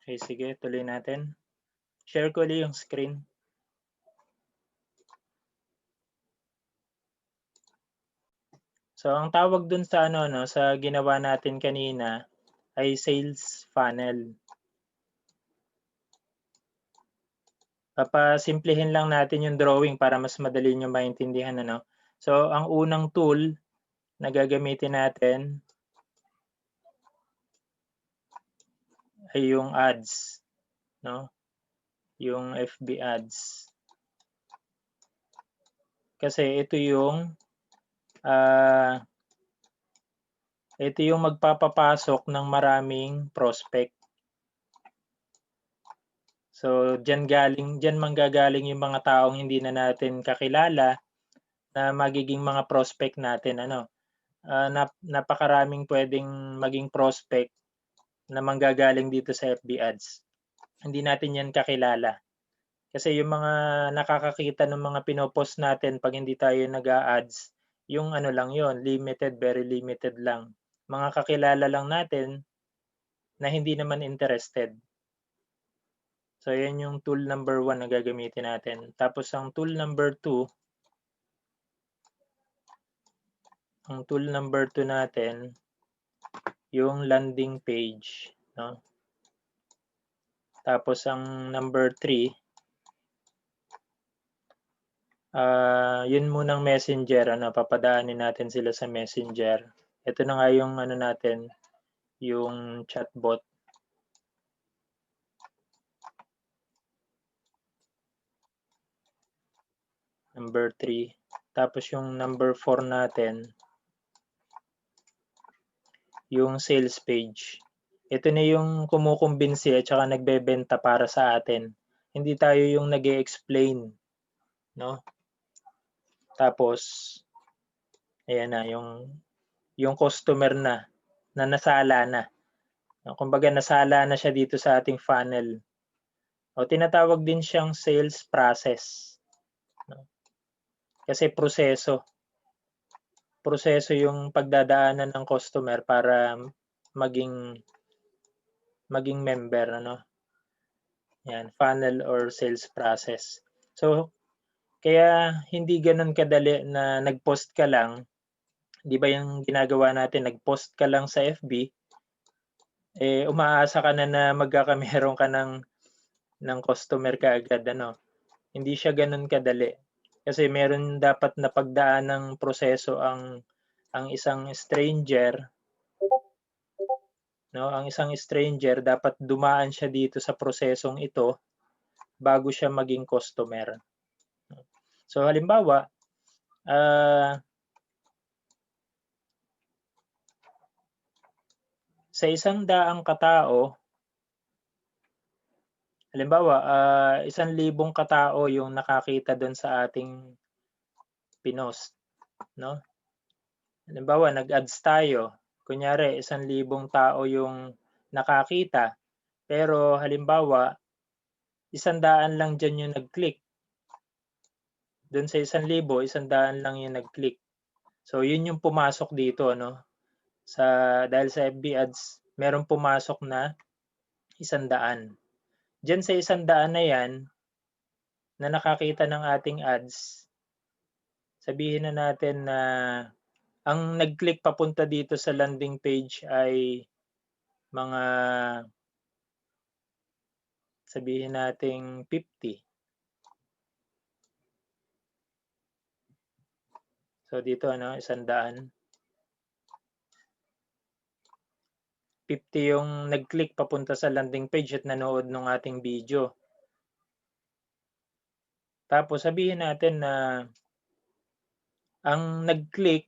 Okay, sige, tuloy natin. Share ko ulit yung screen. So, ang tawag dun sa ano, no, sa ginawa natin kanina ay sales funnel. Papasimplihin lang natin yung drawing para mas madali nyo maintindihan, ano. So, ang unang tool na gagamitin natin ay yung ads, no? Yung FB ads. Kasi ito yung magpapapasok ng maraming prospect. So, diyan manggagaling yung mga taong hindi na natin kakilala na magiging mga prospect natin, ano. Napakaraming pwedeng maging prospect na manggagaling dito sa FB ads. Hindi natin yan kakilala. Kasi yung mga nakakakita ng mga pinopost natin 'pag hindi tayo nag-a-ads, yung ano lang yon, limited, very limited lang. Mga kakilala lang natin na hindi naman interested. So, yan yung tool number 1 na gagamitin natin. Tapos ang tool number 2 natin, yung landing page, no? Tapos ang number 3, yun munang Messenger, ano, papadaanin natin sila sa Messenger. Ito na nga yung ano natin, yung chatbot. Number 3. Tapos yung number 4 natin, yung sales page. Ito na yung kumukumbinsi at saka nagbebenta para sa atin. Hindi tayo yung nag-e-explain, no? Tapos, ayan na, yung customer na nasala na. Kumbaga nasala na siya dito sa ating funnel. O tinatawag din siyang sales process. No? Kasi proseso yung pagdadaanan ng customer para maging member, ano. Yan, funnel or sales process. So, kaya hindi ganoon kadali na nag-post ka lang. 'Di ba yung ginagawa natin, nag-post ka lang sa FB, umaasa ka na magkakameron ka ng customer kaagad, ano. Hindi siya ganoon kadali. Kasi meron dapat na pagdaanang proseso ang isang stranger, no? Ang isang stranger dapat dumaan siya dito sa prosesong ito bago siya maging customer. So halimbawa, sa 100 katao, halimbawa, 1,000 katao yung nakakita doon sa ating pinost, no? Halimbawa, nag-ads tayo. Kunyari, 1,000 tao yung nakakita. Pero halimbawa, 100 lang dyan yung nag-click. Doon sa 1,000, 100 lang yung nag-click. So, yun yung pumasok dito, no? Dahil sa FB ads, meron pumasok na 100. Diyan sa 100 na yan, na nakakita ng ating ads, sabihin na natin na ang nag-click papunta dito sa landing page ay mga, sabihin nating 50. So dito, ano, 100. 50 yung nag-click papunta sa landing page at nanood ng ating video. Tapos sabihin natin na ang nag-click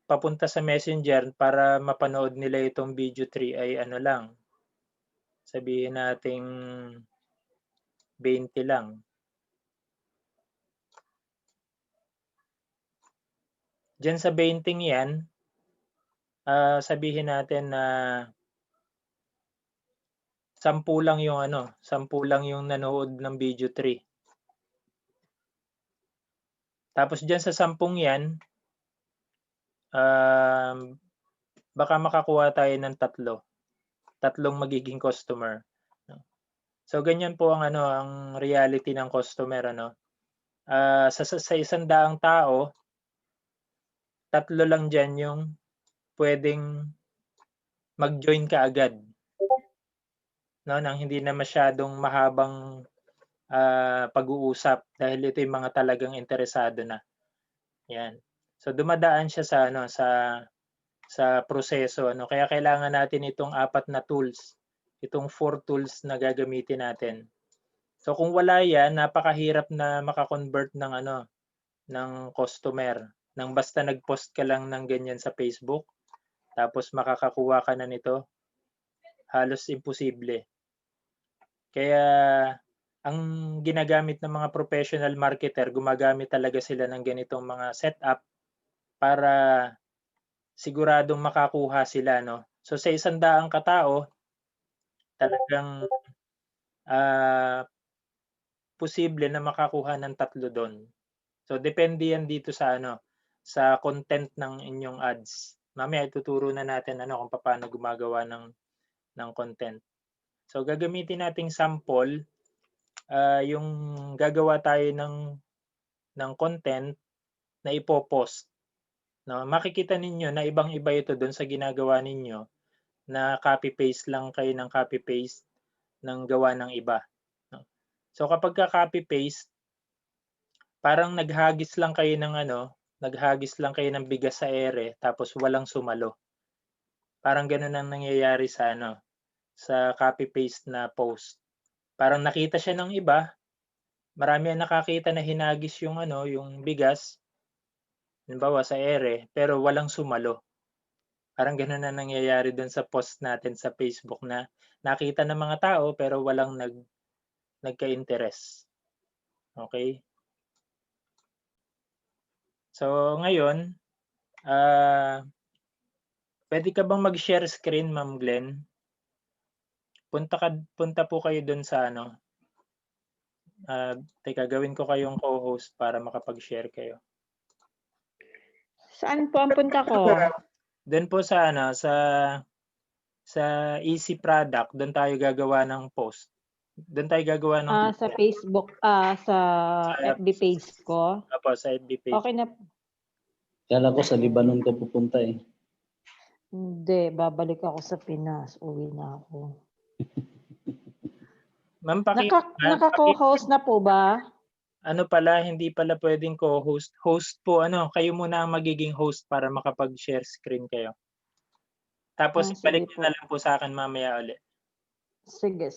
papunta sa Messenger para mapanood nila itong video 3 ay ano lang, sabihin nating 20 lang. Diyan sa 20 yan, sabihin natin na 10 lang yung ano, 10 lang yung nanood ng video 3. Tapos diyan sa 10 yan, baka makakuha tayo ng 3. 3 magiging customer. So ganyan po ang ang reality ng customer sa 100 tao, 3 lang diyan yung puwedeng mag-join kaagad 'no, ng hindi na masyadong mahabang, pag-uusap dahil ito yung mga talagang interesado na, 'yan. So dumadaan siya sa proseso kaya kailangan natin itong 4 na tools, itong 4 tools na gagamitin natin. So kung wala 'yan, napakahirap na maka-convert ng customer, ng basta nag-post ka lang ng ganyan sa Facebook, tapos makakakuha ka na nito, halos imposible. Kaya ang ginagamit ng mga professional marketer, gumagamit talaga sila ng ganitong mga setup para siguradong makakuha sila 'no. So sa 100 katao, talagang, ah, posible na makakuha ng 3 dun. So depende yan dito sa content ng inyong ads. Mamaya ituturo na natin kung papaano gumagawa ng content. So gagamitin nating sample, yung gagawa tayo ng content na ipo-post 'no. Makikita ninyo na ibang-iba ito dun sa ginagawa ninyo na copy paste lang kayo ng copy paste ng gawa ng iba 'no. So kapagka copy paste, parang naghagis lang kayo ng bigas sa ere tapos walang sumalo. Parang gano'n ang nangyayari sa copy paste na post. Parang nakita siya ng iba, marami ang nakakita na hinagis yung bigas, halimbawa sa ere, pero walang sumalo. Parang gano'n ang nangyayari do'n sa post natin sa Facebook na nakita ng mga tao pero walang nagka-interes, okey? So ngayon, ah, puwede ka bang mag-share screen, Ma'am Glen? Punta po kayo do'n sa teka gawin ko kayong co-host para makapag-share kayo. Saan po ang punta ko? Do'n po sa easy product, do'n tayo gagawa ng post. Do'n tayo gagawa ng Sa Facebook, sa FB page ko? Opo, sa FB page. Okay na. Kala ko sa Lebanon ka pupunta eh. Hindi, babalik ako sa Pinas. Uwi na ako. Ma'am, Naka-co-host na po ba? Hindi pala puwedeng co-host. Host po kayo muna ang magiging host para makapag-share screen kayo. Tapos ibalik Sige niyo po. na lang po sa'kin mamaya uli. Sige.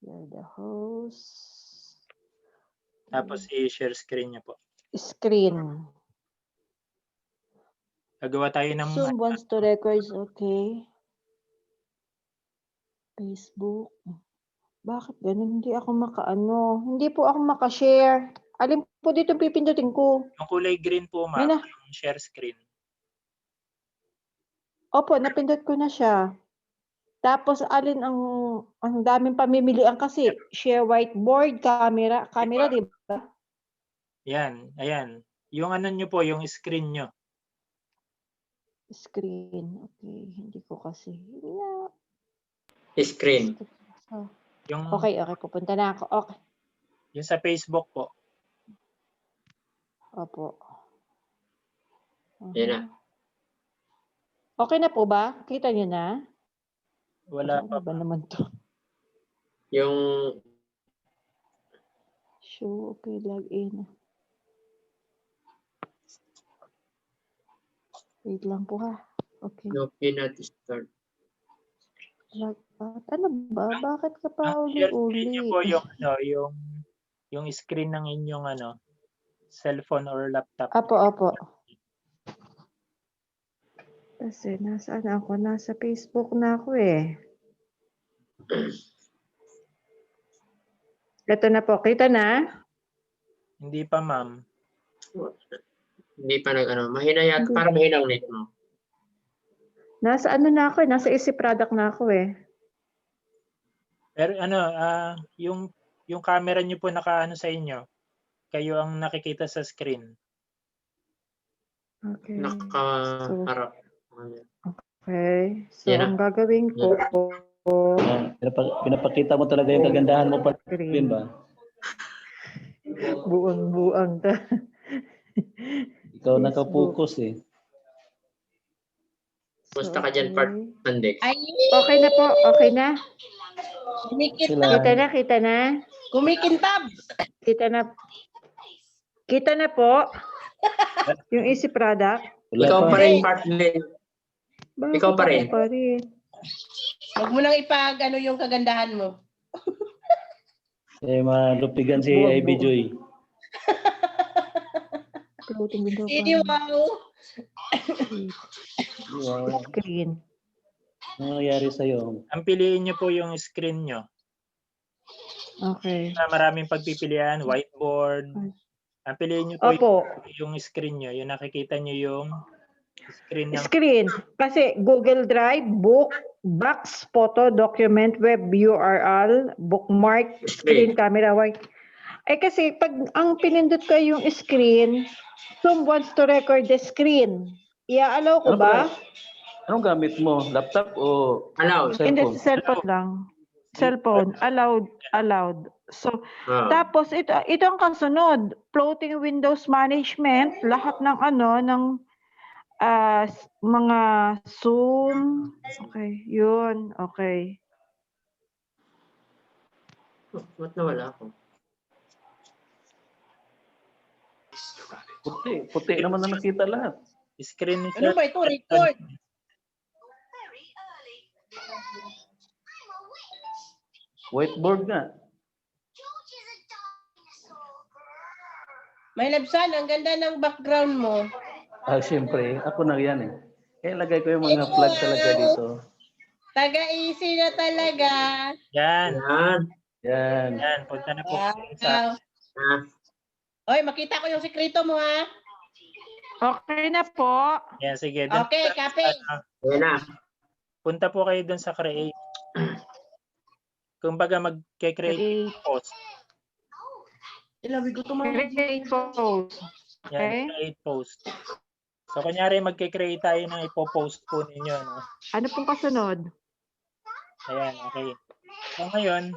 You're the host. Tapos i-share screen niyo po. Screen. Gagawa tayo ng Zoom wants to record, okay. Facebook. Bakit ganun? Hindi ako hindi po ako maka-share. Alin po dito pipindutin ko? Yung kulay green po, ma'am, yung share screen. Opo, napindot ko na siya. Tapos alin ang daming pamimilian kasi share whiteboard, camera, di ba? Yan, ayan. Yung niyo po, yung screen niyo. Screen, okay. Hindi ko kasi. Screen. Yung Okay, pupunta na ako. Okay. yung sa Facebook po. Opo. Yan na. Okay na po ba? Kita niyo na? Wala Ano pa. ba naman to? Yung Show, okay, log in. Wait lang po ha. Okay. no cannot start. Log out. Ano ba? Bakit ka pa Share screen niyo po uli-uli? yung screen ng inyong cellphone or laptop. Apo. Kasi nasaan ako? Nasa Facebook na ako eh. Ito na po. Kita na? Hindi pa, ma'am. Hindi pa mahina yata, para mahina ang net mo. Nasa na ako eh. Nasa easy product na ako eh. Pero yung camera niyo po sa inyo. Kayo ang nakikita sa screen. Okay. Nakaharap. Okay. So, Yan na. ang gagawin ko, Pinapakita mo talaga yung kagandahan mo pa rin ba? Buang-buang ta. Ikaw Facebook. nakapokus eh. Musta ka dyan, Part Mandex? Ay, Okay na po, okay na. kumikintab. Kita na, kita na. Kumikintab. Kita na. Kita na po. Yung easy product. Wala Ikaw pa. pa rin, Part Mandex. Bakit Ikaw pa rin. ako pa rin? Huwag mo nang ipag ano yung kagandahan mo. Eh, malupigan si Buwag-buwag. Ivy Joy. Floating window Hindi, wow. Wow. screen. Ano nangyari sa'yo? Ang piliin nyo po yung screen nyo. Okay. Maraming pagpipilian, whiteboard. Ang piliin nyo po Opo, yung screen nyo. Yung nakikita nyo yung screen ng screen. Kasi Google Drive, book, box, photo, document, web, URL, bookmark, screen, camera, white. Eh kasi pag ang pinindot ko yung screen, Zoom wants to record the screen. I-allow ko Ano ba? Anong gamit mo? Laptop o Allowed. Hindi, cellphone? sa cellphone lang. Cellphone, allowed. So, Ah. tapos ito ang kasunod, floating windows management, lahat ng mga Zoom. Okay, yun. Okay. Ba't nawala ako? Puti naman na nakita lahat. screen ni Ano Sir. ba ito? Record. Whiteboard nga. May labsan, ang ganda ng background mo. Ah, siyempre. Ako na yan eh. Kaya lagay ko yung mga flag talaga dito. Taga-easy na talaga. Yan. Yan. Yan. Yan. Punta na po sa Wow. Ah. Oy, makita ko yung sekreto mo ha. Okay na po. yan. Sige. Dun, Okay, copy. Yan na. punta po kayo dun sa create. Kumbaga mag-create Create. post. Ilabi ko tumawag. Create post. Yan, Okay. create post. So, kunyari, magkikreate tayo ng ipopost po ninyo. No? Ano pong kasunod? Ayan, okay. So, ngayon,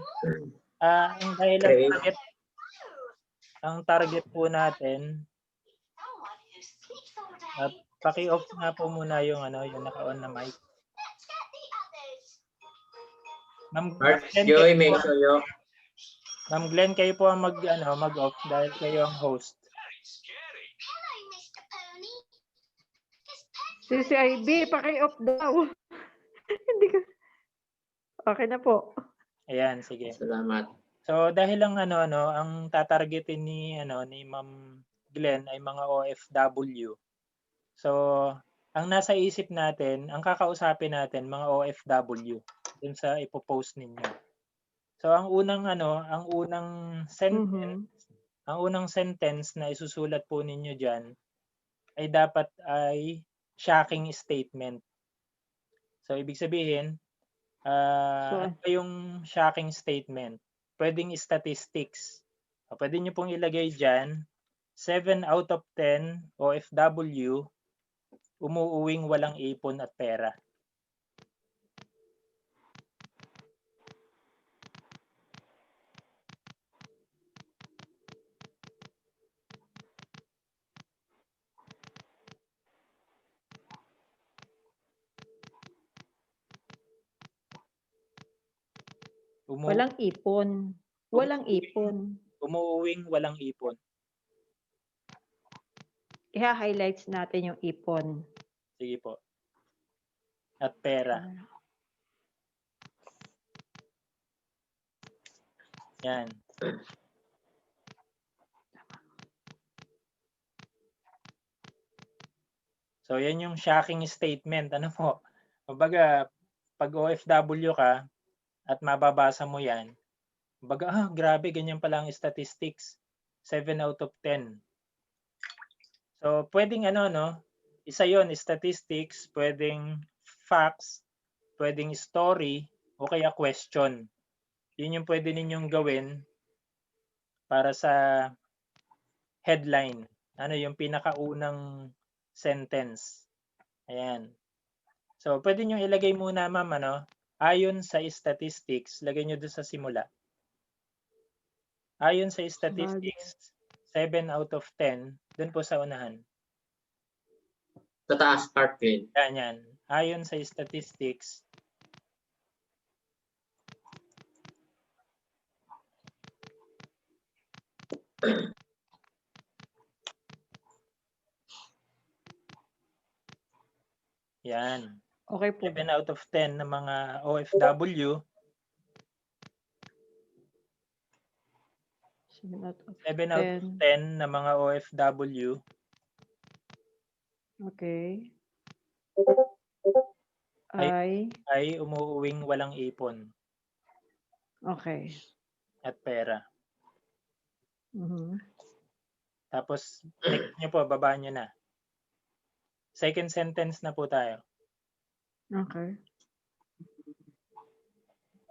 ang dahilan Create. ang target po natin, paki-off nga po muna yung yung naka-on na mic. Ma'am Part Glenn, Joy, kayo make po- sure you. Ma'am Glenn, kayo po ang mag-off dahil kayo ang host. Si IB, paki-off daw. Hindi ka. Okay na po. Ayan, sige. Salamat. So dahil lang ang tatargetin ni Ma'am Glenn ay mga OFW. So ang nasa isip natin, ang kakausapin natin mga OFW dun sa ipopost ninyo. So ang unang sentence na isusulat po ninyo diyan ay dapat ay shocking statement. So ibig sabihin, ano ba yung shocking statement? Pwedeng statistics. Pwede nyo pong ilagay dyan, 7 out of 10 OFW umuuwing walang ipon at pera. Walang ipon. Walang ipon. Umuuwing walang ipon. I-highlights natin yung ipon. Sige po. At pera. Yan. So, yan yung shocking statement. Ano po? Kumbaga, pag OFW ka at mababasa mo yan, kumbaga, grabe, ganyan pala ang statistics. 7 out of 10. So, pwedeng isa yon statistics, pwedeng facts, pwedeng story, o kaya question. Yun yung pwede ninyong gawin para sa headline. Yung pinakaunang sentence. Ayan. So, pwede nyo ilagay muna, ma'am, Ayon sa statistics, lagay nyo doon sa simula. Ayon sa statistics, 7 out of 10, doon po sa unahan. Sa taas, part grade. Yan. Ayon sa statistics, yan. Okay po. 7 out of 10 ng mga OFW, 7 out of 7 out of 10. 10 na mga OFW Okay. ay umuuwing walang ipon Okay. at pera. Mhm. Tapos, next nyo po, baba nyo na. Second sentence na po tayo. Okay.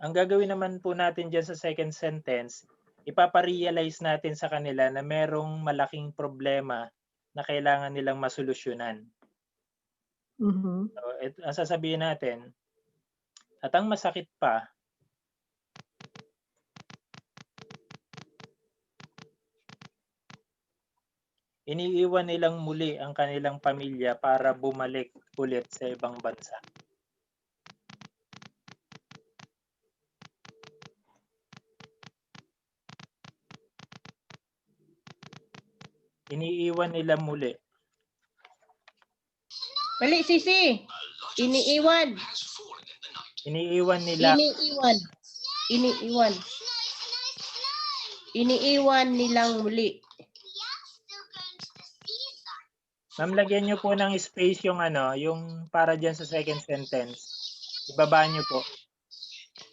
Ang gagawin naman po natin dyan sa second sentence, ipaparealize natin sa kanila na merong malaking problema na kailangan nilang masolusyonan. Mhm. So, ang sasabihin natin, at ang masakit pa, iniiwan nilang muli ang kanilang pamilya para bumalik ulit sa ibang bansa. Iniiwan nila muli. Mali, Sisi. Iniiwan. Iniiwan nila. Iniiwan nilang muli. Ma'am, lagyan nyo po ng space yung yung para dyan sa second sentence. Ibaba nyo po.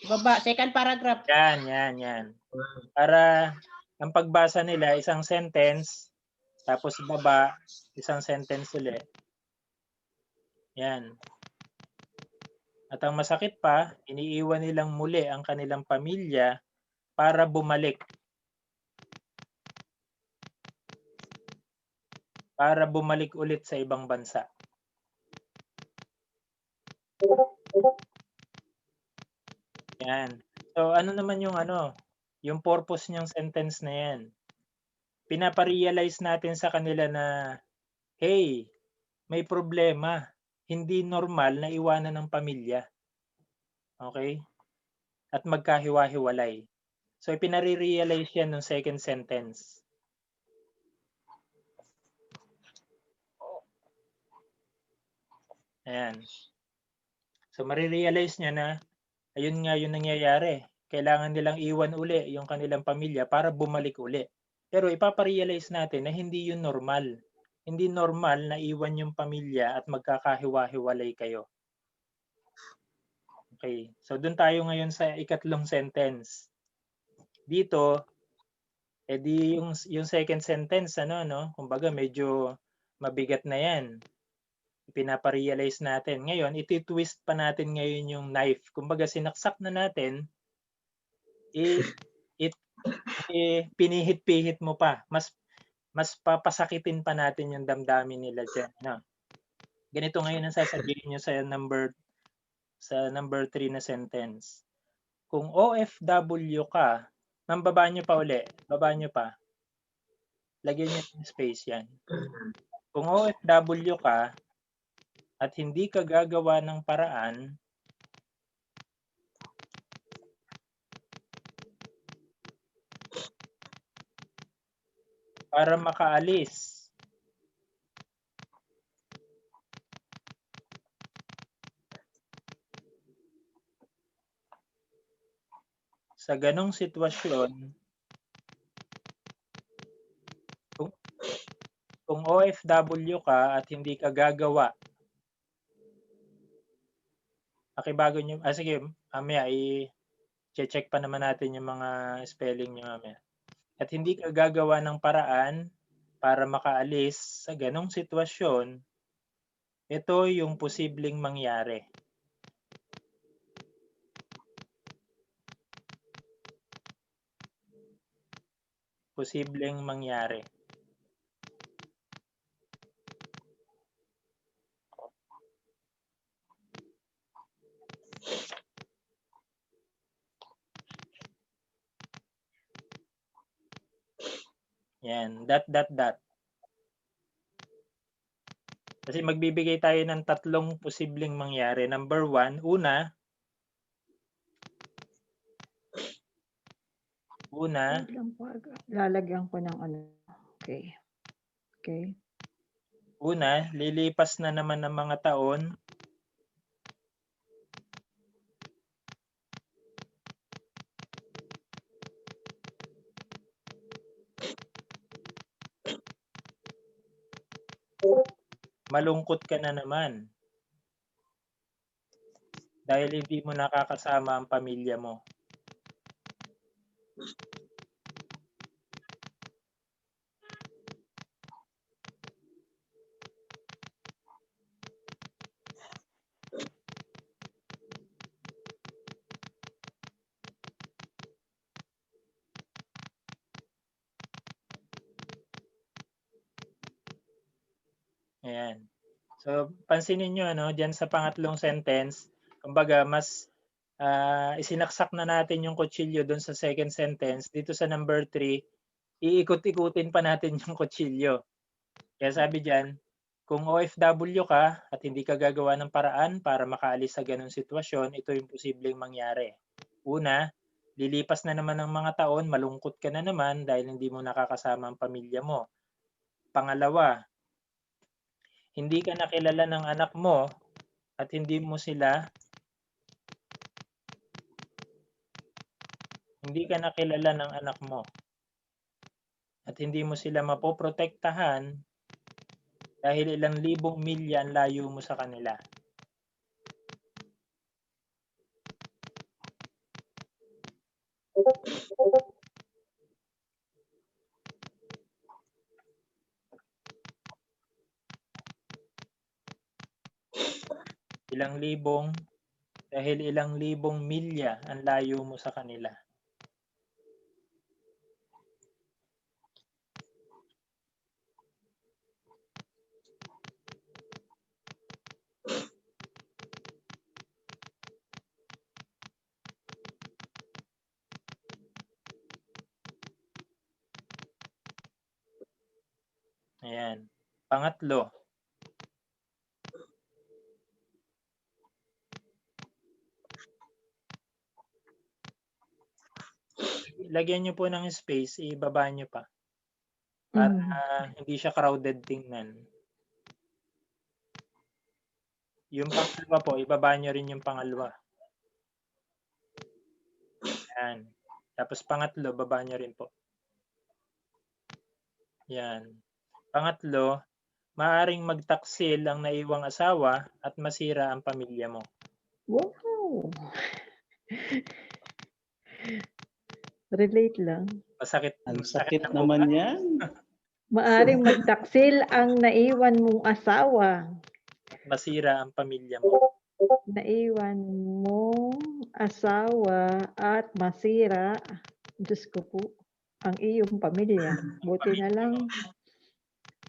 Baba, second paragraph. Yan. Para ang pagbasa nila, isang sentence, tapos baba, isang sentence ulit. Yan. At ang masakit pa, iniiwan nilang muli ang kanilang pamilya para bumalik. Para bumalik ulit sa ibang bansa. Yan. So ano naman yung yung purpose niyang sentence na yan? Pinaparealize natin sa kanila na, hey, may problema. Hindi normal na iwanan ng pamilya. Okay? At magkahiwa-hiwalay. So ipinare-realize yan ng second sentence. Ayan. So marirealize niya na ayun nga yung nangyayari. Kailangan nilang iwan uli yung kanilang pamilya para bumalik uli. Pero ipaparealize natin na hindi yun normal. Hindi normal na iwan yung pamilya at magkakahiwa-hiwalay kayo. Okay. So doon tayo ngayon sa ikatlong sentence. Dito, edi yung second sentence, kumbaga medyo mabigat na yan. Pinaparealize natin. Ngayon, iti-twist pa natin ngayon yung knife. Kumbaga, sinaksak na natin, pinihit-pihit mo pa. Mas papasakitin pa natin yung damdamin nila dyan. No? Ganito ngayon ang sasabihin nyo sa number 3 na sentence. Kung OFW ka, baba nyo pa uli. Baba nyo pa. Lagyan nyo yung space yan. Kung OFW ka, at hindi ka gagawa ng paraan para makaalis sa ganong sitwasyon, kung OFW ka at hindi ka gagawa, pakibago nyo, sige, mamaya i-check pa naman natin yung mga spelling nyo mamaya. At hindi ka gagawa ng paraan para makaalis sa ganong sitwasyon, ito yung posibleng mangyari. Posibleng mangyari. Yan, dot, dot, dot. Kasi magbibigay tayo ng 3 posibleng mangyari. Number 1, una, Wait lang po. Lalagyan ko ng ano. Okay. Okay. una, lilipas na naman ng mga taon. Malungkot ka na naman. Dahil hindi mo nakakasama ang pamilya mo. Ayan. So, pansinin nyo, ano, dyan sa pangatlong sentence, kumbaga, mas isinaksak na natin yung kutsilyo doon sa second sentence. Dito sa number 3, iikot-ikutin pa natin yung kutsilyo. Kaya sabi dyan, kung OFW ka at hindi ka gagawa ng paraan para makaalis sa ganung sitwasyon, ito yung posibleng mangyari. Una, lilipas na naman ng mga taon, malungkot ka na naman dahil hindi mo nakakasama ang pamilya mo. Pangalawa, hindi ka nakilala ng anak mo at hindi ka nakilala ng anak mo at hindi mo sila mapoprotektahan dahil ilang libong milya ang layo mo sa kanila. Dahil ilang libong milya ang layo mo sa kanila. Ayan. Pangatlo, lagyan nyo po ng space, ibaba nyo pa para hindi siya crowded tingnan. Yung pangalawa po, ibaba nyo rin yung pangalawa. Yan. Tapos pangatlo, baba nyo rin po. Yan. Pangatlo, maaring magtaksil ang naiwang asawa at masira ang pamilya mo. Wow. Relate lang. Masakit. Ang masakit sakit na po naman ba? yan. Maaring magtaksil ang naiwan mong asawa. Masira ang pamilya mo. Naiwan mong asawa at masira, Diyos ko po, ang iyong pamilya. Buti na lang.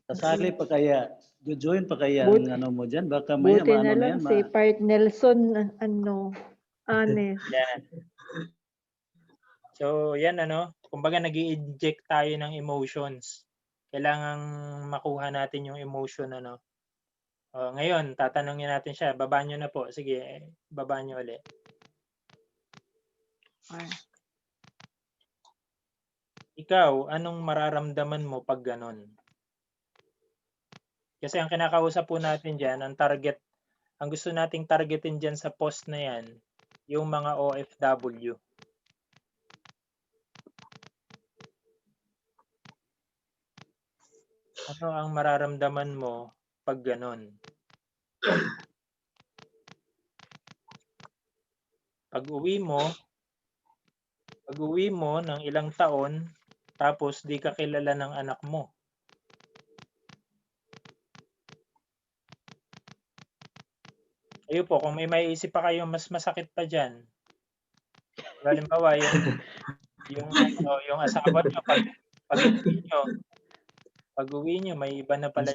Kasali pa kaya, join pa kaya Buti- ang ano mo dyan, baka maya Buti maano na na lang yan, si Part Nelson, honest. Yan. So, yan kumbaga nag-i-inject tayo ng emotions. Kailangang makuha natin yung emotion ngayon, tatanungin natin siya. Baba nyo na po. Sige, baba nyo ulit. Ay. Ikaw, anong mararamdaman mo pag ganon? Kasi ang kinakausap po natin dyan, ang gusto nating targetin dyan sa post na yan, yung mga OFW. Ano ang mararamdaman mo pag ganon? Pag uwi mo ng ilang taon, tapos di ka kilala ng anak mo. Ayun po, kung may maiisip pa kayong mas masakit pa dyan. Halimbawa, yung asawa nyo, pag uwi nyo, may iba na pala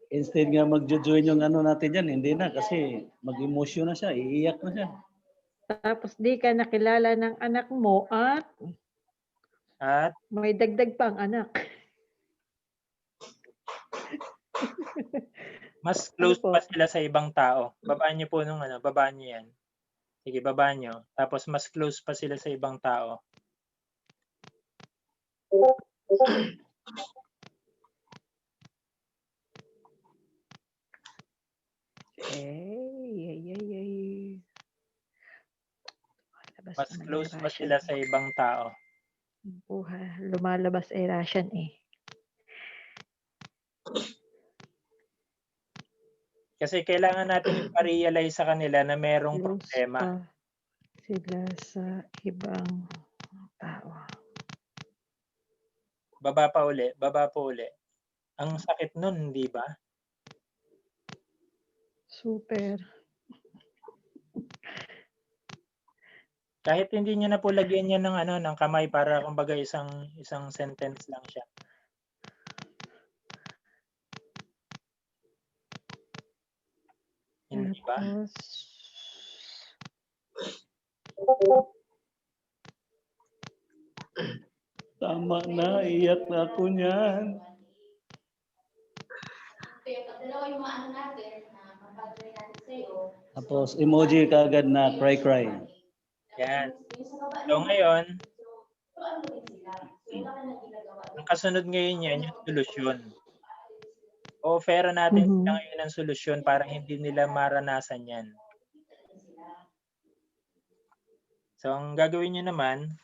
Instead nga magjo-join yung ano natin dyan, hindi na kasi mag-emosyon na siya, iiyak na siya. Tapos di ka nakilala ng anak mo at At May dagdag pa ang anak. mas Ano close po? pa sila sa ibang tao. Babaan niyo po nung ano, babaan niyo yan. Sige, babaan niyo. Tapos mas close pa sila sa ibang tao. Ay. Lumalabas Mas naman close yung pa Russian sila eh. sa ibang tao. Lumalabas ay Russian eh. Kasi kailangan natin ipa-realize sa kanila na merong Close problema. pa sila sa ibang tao. Baba pa uli, baba pa uli. Ang sakit nun, di ba? Super. Kahit hindi niyo na po lagyan yan ng ano, ng kamay para kumbaga isang sentence lang siya. Hindi ba? Tapos, Tama na, iyak na ako niyan. Tapos emoji kaagad na cry. Yan. So ngayon, ang kasunod ngayon yan, yung solusyon. O-offera natin sila ngayon ng solusyon para hindi nila maranasan yan. So ang gagawin nyo naman,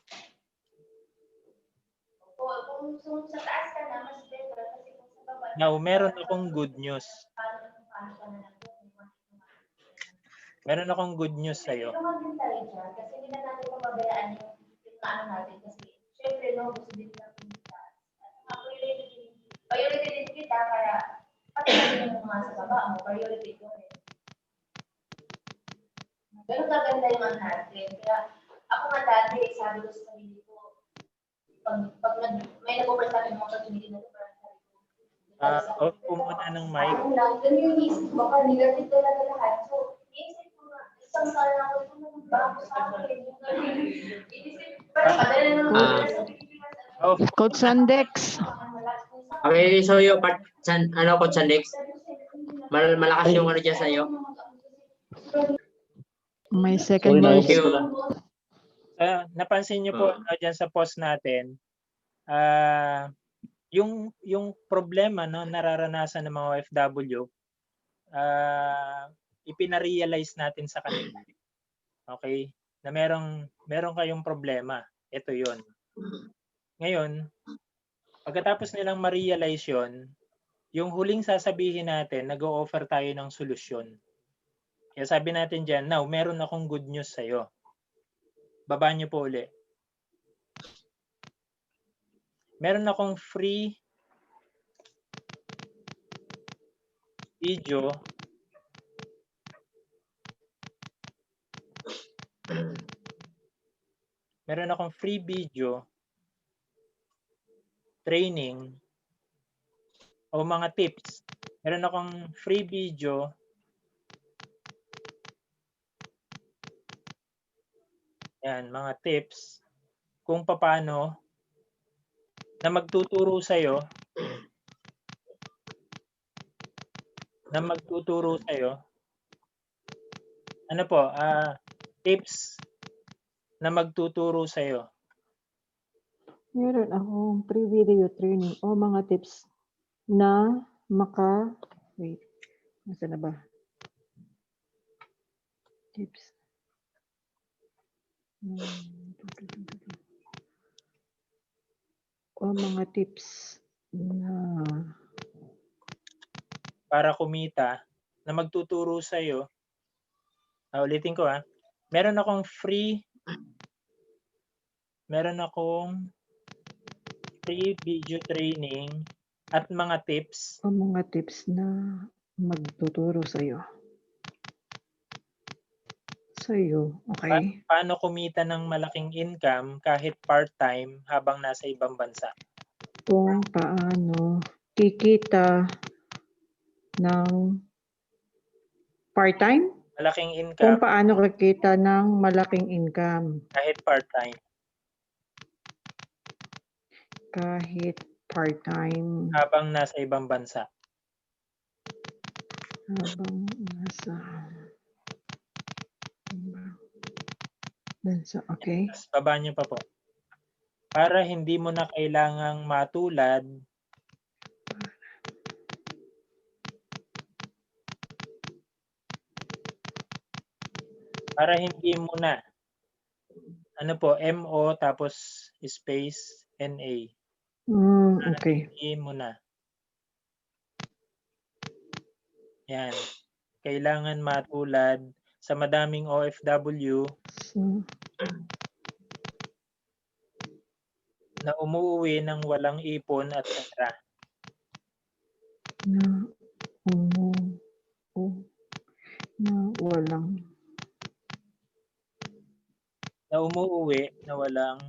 now meron akong good news. Meron akong good news sa'yo. Kasi hindi na natin pababayaan yung ano natin kasi syempre no, gusto din natin priority din kita kaya pati natin yung mga sa baba mo, priority ko rin. Ganun kaganda yung ano natin. Kaya ako nga dati, sabi ko sa sarili ko, pag may nag-offer sa akin mga opportunity na ito, Off po muna ng mic. ano lang, ganun yung isip ko, baka negative talaga lahat. So, isip ko nga, isang sala ako, ito na bago sa akin. Inisip, parang padala na naman sa Pilipinas. Coach Sandex. Okay, so yung part, Coach Sandex, malakas yung ano dyan sa'yo. May second Sorry, voice. Thank you. Napansin niyo po dyan sa post natin, yung problema no nararanasan ng mga OFW, ipina-realize natin sa kanila. Okay? Na meron kayong problema. Ito 'yon. Ngayon, pagkatapos nilang ma-realize 'yon, yung huling sasabihin natin, nag-o-offer tayo ng solusyon. Kaya sabi natin diyan, now meron akong good news sa iyo. Baba niyo po uli. Meron akong free video training o mga tips. Meron akong free video yan, mga tips kung paano na magtuturo sa'yo ano po, tips na magtuturo sa'yo. Meron akong free video training o mga tips na wait, nasa na ba? Tips. O mga tips na Para kumita na magtuturo sa'yo. Ulitin ko Meron akong free video training at mga tips. O mga tips na magtuturo sa'yo. Okay? Paano kumita ng malaking income kahit part-time habang nasa ibang bansa? Kung paano kikita ng part-time? Malaking Kung income paano kikita ng malaking income kahit part-time. kahit part-time habang nasa ibang bansa. habang nasa ibang bansa. Okay. Tapos baba niyo pa po. Para hindi mo na kailangang matulad para hindi mo na ano po, MO tapos space NA. Okay. Hindi mo na. Yan. Kailangan matulad sa madaming OFW So, na umuwi ng walang ipon at pera. na walang Na umuwi na walang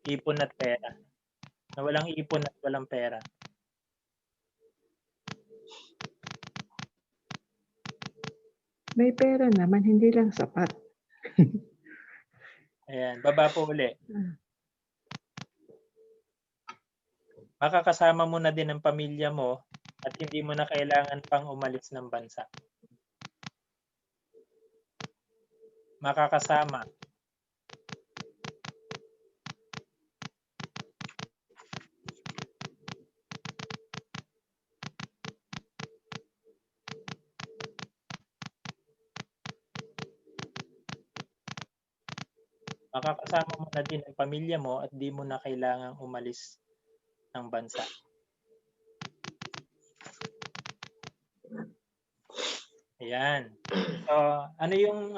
ipon at pera. Na walang ipon at walang pera. may pera naman, hindi lang sapat. Ayan, baba po uli. Makakasama mo na din ang pamilya mo at hindi mo na kailangan pang umalis ng bansa. Makakasama. Makakasama mo na din ang pamilya mo at di mo na kailangang umalis ng bansa. Ayan. So, ano yung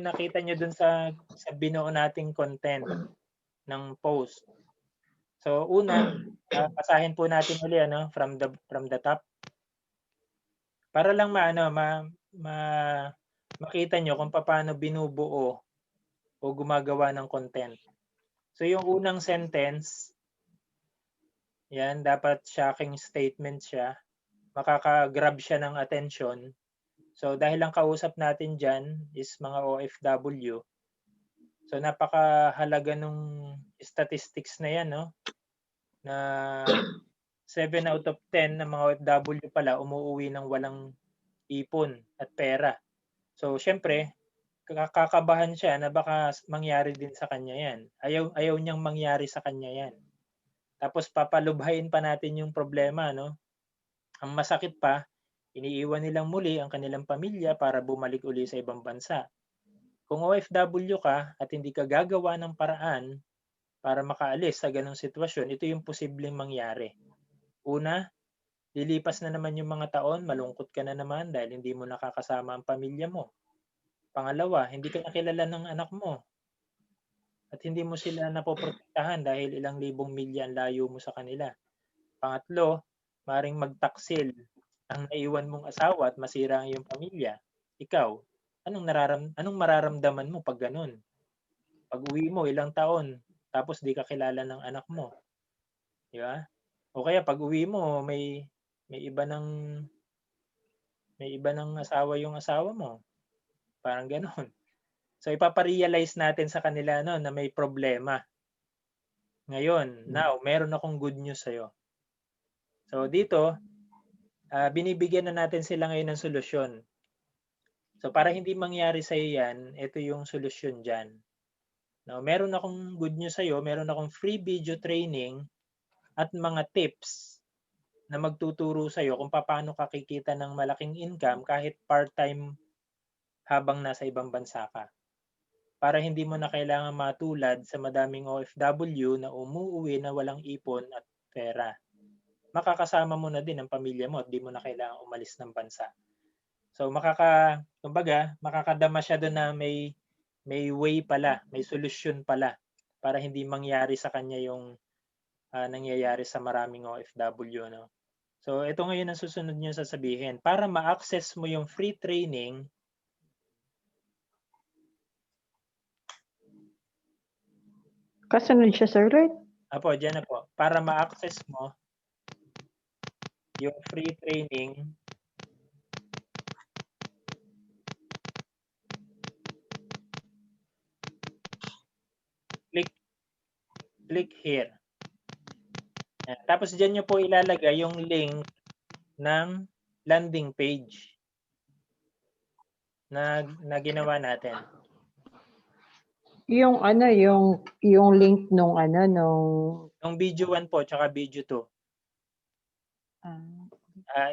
nakita nyo dun sa binuo nating content ng post. So, una, basahin po natin uli from the top. Para lang makita nyo kung paano binubuo o gumagawa ng content. So, yung unang sentence, yan, dapat shocking statement siya. Makaka-grab siya ng attention. So, dahil ang kausap natin dyan is mga OFW. So, napakahalaga nung statistics na yan, no? Na 7 out of 10 ng mga OFW pala umuuwi ng walang ipon at pera. So, syempre, kakabahan siya na baka mangyari din sa kanya yan. Ayaw niyang mangyari sa kanya yan. Tapos papalubhain pa natin yung problema, no? Ang masakit pa, iniiwan nilang muli ang kanilang pamilya para bumalik uli sa ibang bansa. Kung OFW ka at hindi ka gagawa ng paraan para makaalis sa ganong sitwasyon, ito yung posibleng mangyari. Una, lilipas na naman yung mga taon, malungkot ka na naman dahil hindi mo nakakasama ang pamilya mo. Pangalawa, hindi ka nakilala ng anak mo at hindi mo sila napoprotektahan dahil ilang libong milya ang layo mo sa kanila. Pangatlo, maring magtaksil ang naiwan mong asawa at masira ang iyong pamilya. Ikaw, anong mararamdaman mo pag ganun? Pag uwi mo, ilang taon, tapos di ka kilala ng anak mo. Di ba? O kaya pag uwi mo, may iba ng asawa yung asawa mo. Parang ganun. So ipaparealize natin sa kanila na may problema. Ngayon, now, meron akong good news sa'yo. So dito, binibigyan na natin sila ngayon ng solusyon. So para hindi mangyari sa iyo yan, ito yung solusyon dyan. Now, meron akong good news sa iyo, meron akong free video training at mga tips na magtuturo sa iyo kung paano ka kikita ng malaking income kahit part-time habang nasa ibang bansa ka. Para hindi mo na kailangan matulad sa madaming OFW na umuuwi na walang ipon at pera. Makakasama mo na din ang pamilya mo at di mo na kailangan umalis ng bansa. So makakadama siya doon na may way pala, may solusyon pala para hindi mangyari sa kanya yung nangyayari sa maraming OFW, no? So ito ngayon ang susunod niyo sasabihin. Para ma-access mo yung free training, Kasunod siya, sir, right? Apo, dyan na po. Para ma-access mo yung free training, click click here. Tapos diyan nyo po ilalagay yung link ng landing page na ginawa natin. Yung ano, yung link nung ano, nung Yung video 1 po, tsaka video 2.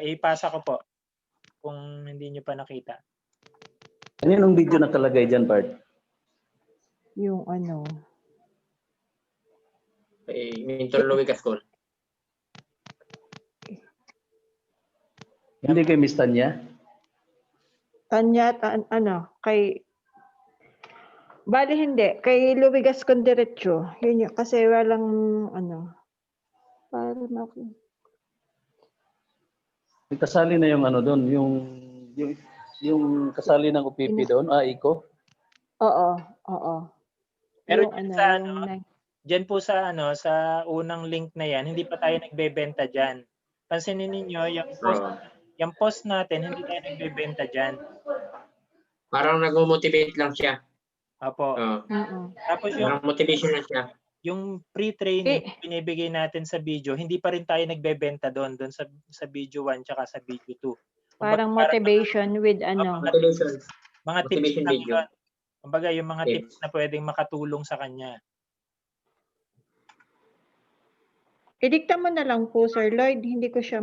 Ipasa ko po kung hindi nyo pa nakita. Ano yung video nakalagay dyan, Bart? yung ano. Mentor Louie Gascon. Hindi kay Miss Tanya? Tanya, kay bali hindi, kay Luwigas Condiretso. Yun yun, kasi walang ano. Para May kasali na yung ano doon, yung kasali ng UPP doon, Iko? Oo. Pero Yung dyan ano, sa yung Diyan po sa sa unang link na yan, hindi pa tayo nagbebenta diyan. Pansinin niyo yung post natin, hindi tayo nagbebenta diyan. Parang nag-motivate lang siya. Opo. Tapos Parang motivation lang siya. yung pre-training binibigay natin sa video, hindi pa rin tayo nagbebenta doon sa video 1 tsaka sa video 2. parang motivation with ano. Motivation. Mga tips Motivation lang video. yun. Kumbaga yung mga Tips. tips na pwedeng makatulong sa kanya. Idikta mo na lang po, Sir Lloyd. Hindi ko siya